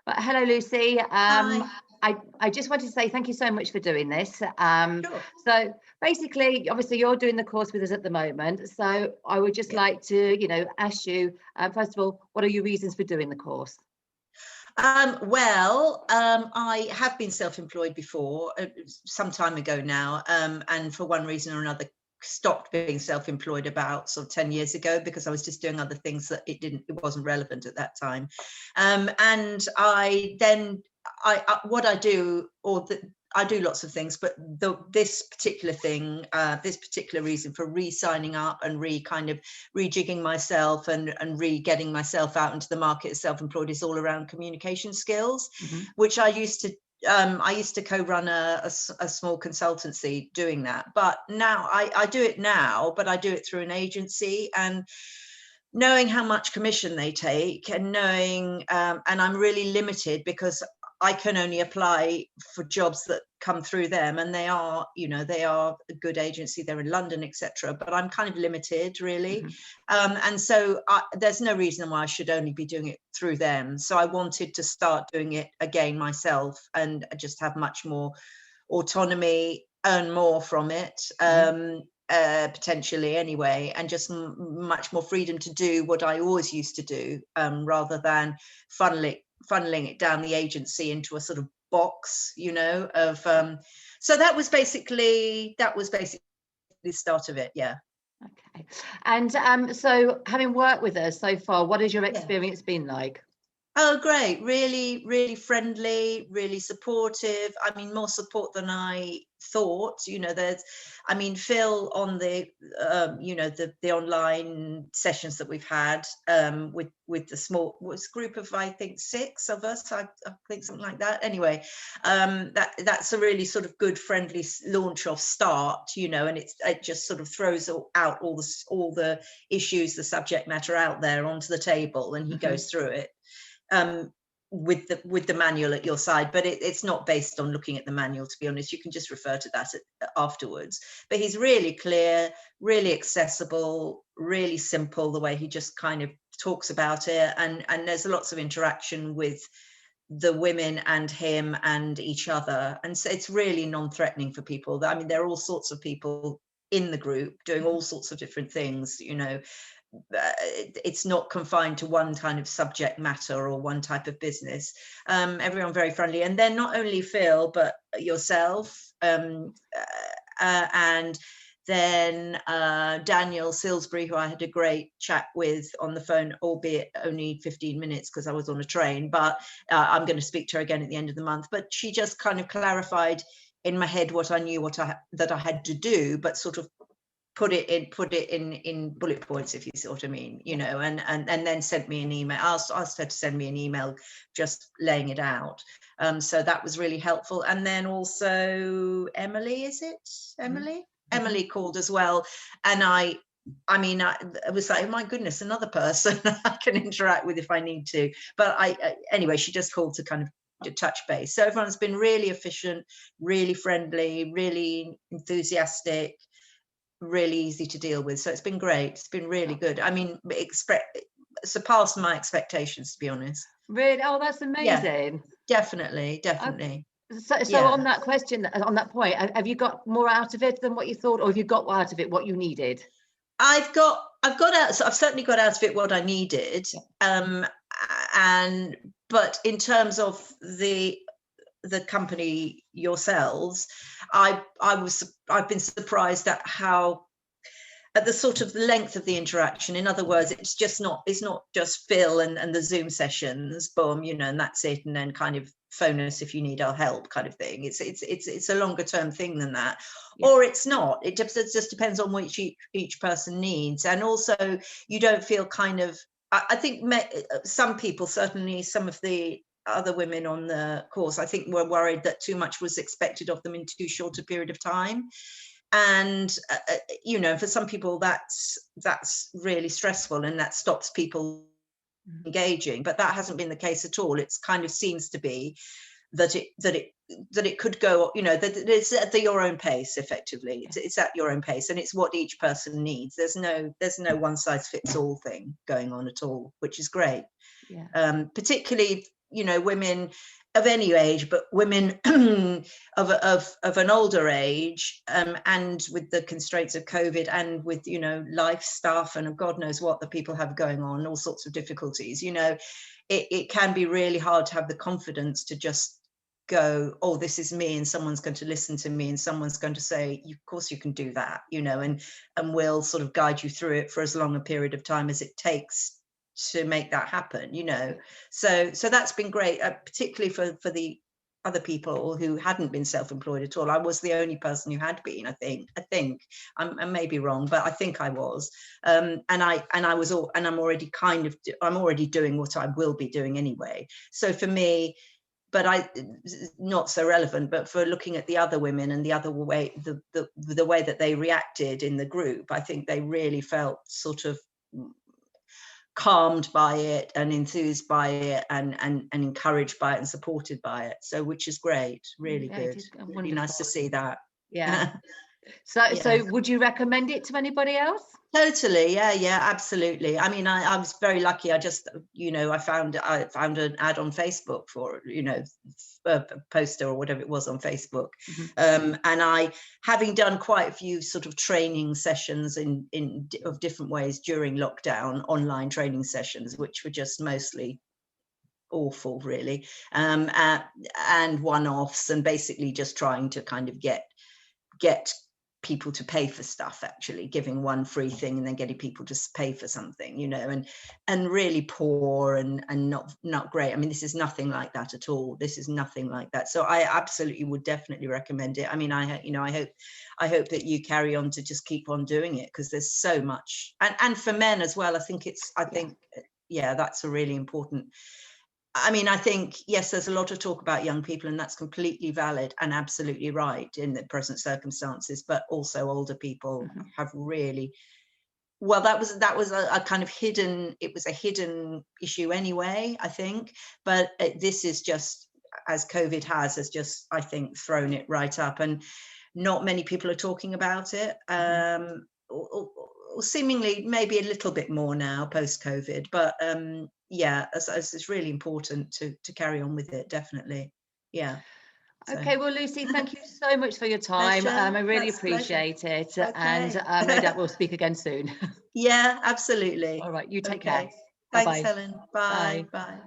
Well, hello, Lucy. Hi. I just wanted to say thank you so much for doing this. Sure. So basically, obviously, you're doing the course with us at the moment. So I would just Yeah. like to, ask you, first of all, what are your reasons for doing the course? I have been self-employed before, some time ago now, and for one reason or another stopped being self-employed about sort of 10 years ago because I was just doing other things that it wasn't relevant at that time. And what I do, I do lots of things, but this particular thing, this particular reason for re-signing up and rejigging myself and getting myself out into the market as self-employed is all around communication skills, which I used to co-run a small consultancy doing that, but now I do it now, but I do it through an agency, and knowing how much commission they take and knowing, and I'm really limited because I can only apply for jobs that come through them, and they are a good agency. They're in London, etc. But I'm kind of limited, really, and so there's no reason why I should only be doing it through them. So I wanted to start doing it again myself and just have much more autonomy, earn more from it. Potentially anyway, and just much more freedom to do what I always used to do, rather than funneling it down the agency into a sort of box, so that was basically the start of it. Yeah. Okay. And so having worked with us so far, what has your experience been like? Oh, great. Really, really friendly, really supportive. I mean, more support than I thought. Phil on the online sessions that we've had, with the small group of, I think, 6 of us, I think, something like that. Anyway, that's a really sort of good, friendly launch off start, and it just sort of throws out all the issues, the subject matter out there onto the table, and he goes through it. With the manual at your side, but it's not based on looking at the manual, to be honest. You can just refer to that afterwards. But he's really clear, really accessible, really simple, the way he just kind of talks about it, and there's lots of interaction with the women and him and each other, and so it's really non-threatening for people. I mean, there are all sorts of people in the group doing all sorts of different things, it's not confined to one kind of subject matter or one type of business. Everyone very friendly, and then not only Phil but yourself, and then Daniel Silsbury, who I had a great chat with on the phone, albeit only 15 minutes because I was on a train, but I'm going to speak to her again at the end of the month. But she just kind of clarified in my head what I knew, that I had to do, but sort of put it in bullet points, if you see what I mean, and then sent me an email. Asked her to send me an email just laying it out. So that was really helpful. And then also Emily called as well, and I was like, oh my goodness, another person I can interact with if I need to. But anyway, she just called to kind of to touch base. So everyone's been really efficient, really friendly, really enthusiastic, really easy to deal with. So it's been great. It's been really good. I mean, surpassed my expectations, to be honest. Really? Oh, that's amazing. Yeah, definitely. So on that question, on that point, have you got more out of it than what you thought, or have you got out of it what you needed? I've certainly got out of it what I needed. But in terms of the company yourselves, I've been surprised at the sort of length of the interaction. In other words, it's not just Phil and the Zoom sessions, boom, and that's it, and then kind of phone us if you need our help, kind of thing. It's a longer term thing than that, or it's not. It just depends on what each person needs, and also you don't feel kind of. I think some people, certainly some of the other women on the course, I think, were worried that too much was expected of them in too short a period of time. And for some people that's really stressful, and that stops people engaging. But that hasn't been the case at all. It's kind of seems to be that it could go, that it's at your own pace, effectively. It's at your own pace, and it's what each person needs. There's no one size fits all thing going on at all, which is great. Particularly you know, women of any age, but women of an older age, and with the constraints of COVID and with, you know, life stuff and God knows what that people have going on, all sorts of difficulties, you know, it can be really hard to have the confidence to just go, oh, this is me, and someone's going to listen to me, and someone's going to say, of course you can do that, you know, and we'll sort of guide you through it for as long a period of time as it takes to make that happen, you know. So that's been great, particularly for the other people who hadn't been self-employed at all. I was the only person who had been, I think I may be wrong, but I think I was, and I was all, and I'm already doing what I will be doing anyway. So for me, but not so relevant, but for looking at the other women and the other way, the way that they reacted in the group, I think they really felt sort of calmed by it and enthused by it and encouraged by it and supported by it. So, which is great, really good. Really nice to see that. Yeah. So would you recommend it to anybody else? Totally, yeah, absolutely. I mean, I was very lucky. I just, you know, I found an ad on Facebook for, you know, a poster or whatever it was on Facebook, and I, having done quite a few sort of training sessions of different ways during lockdown, online training sessions, which were just mostly awful, really, and one-offs, and basically just trying to kind of get people to pay for stuff, actually giving one free thing and then getting people to pay for something, you know, and really poor and not great. I mean, this is nothing like that at all. This is nothing like that. So I absolutely would definitely recommend it. I mean, I hope that you carry on to just keep on doing it, because there's so much, and for men as well. I think that's a really important. I mean, I think, yes, there's a lot of talk about young people, and that's completely valid and absolutely right in the present circumstances, but also older people have really, well, that was a kind of hidden, it was a hidden issue anyway, I think, but this is just, as COVID has just, I think, thrown it right up, and not many people are talking about it. Or seemingly maybe a little bit more now post-COVID, but yeah, it's really important to carry on with it, definitely. Yeah. Okay, well, Lucie, thank you so much for your time. I really appreciate it. Okay. And no doubt we'll speak again soon. Yeah, absolutely. All right, you take care. Thanks, Bye-bye. Helen. Bye. Bye.